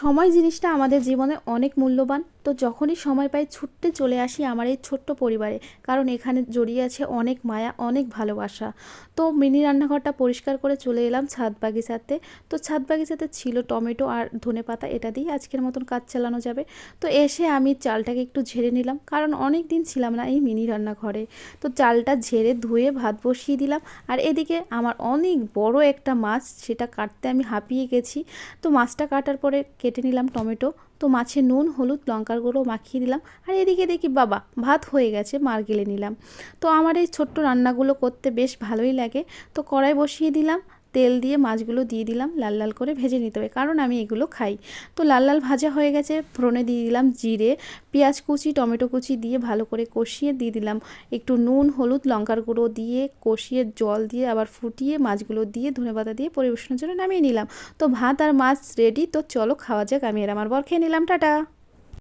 সময় জিনিসটা আমাদের জীবনে অনেক মূল্যবান। তো যখনই সময় পাই ছুটতে চলে আসি আমার এই ছোট্ট পরিবারে, কারণ এখানে জড়িয়ে আছে অনেক মায়া, অনেক ভালোবাসা। তো মিনি রান্নাঘরটা পরিষ্কার করে চলে এলাম ছাদ বাগিচাতে। তো ছাদ বাগিচাতে ছিল টমেটো আর ধনেপাতা, এটা দিয়ে আজকের মতন কাজ চালানো যাবে। তো এসে আমি চালটাকে একটু ঝেড়ে নিলাম, কারণ অনেক দিন ছিলাম না এই মিনি রান্নাঘরে। তো চালটা ঝেড়ে ধুয়ে ভাত বসিয়ে দিলাম। আর এদিকে আমার অনেক বড় একটা মাছ, সেটা কাটতে আমি হাঁপিয়ে গেছি। তো মাছটা কাটার পরে কেটে নিলাম টমেটো। তো মাছে নুন, হলুদ, লঙ্কার গুঁড়ো মাখিয়ে দিলাম। আর এদিকে দেখি বাবা ভাত হয়ে গেছে, মার গেলে নিলাম। তো আমার এই ছোট্ট রান্নাগুলো করতে বেশ ভালোই লাগে। তো কড়াই বসিয়ে দিলাম, তেল দিয়ে মাছগুলো দিয়ে দিলাম, লাল লাল করে ভেজে নিতে হবে, কারণ আমি এগুলো খাই। তো লাল লাল ভাজা হয়ে গেছে, ফোড়নে দিয়ে দিলাম জিরে, পেঁয়াজ কুচি, টমেটো কুচি দিয়ে ভালো করে কষিয়ে দিয়ে দিলাম একটু নুন, হলুদ, লঙ্কার গুঁড়ো দিয়ে কষিয়ে জল দিয়ে আবার ফুটিয়ে মাছগুলো দিয়ে ধনেপাতা দিয়ে পরিবেশনের জন্য নামিয়ে নিলাম। তো ভাত আর মাছ রেডি। তো চলো খাওয়া যাক, আমি আর আমার বর খেয়ে নিলাম, টাটা।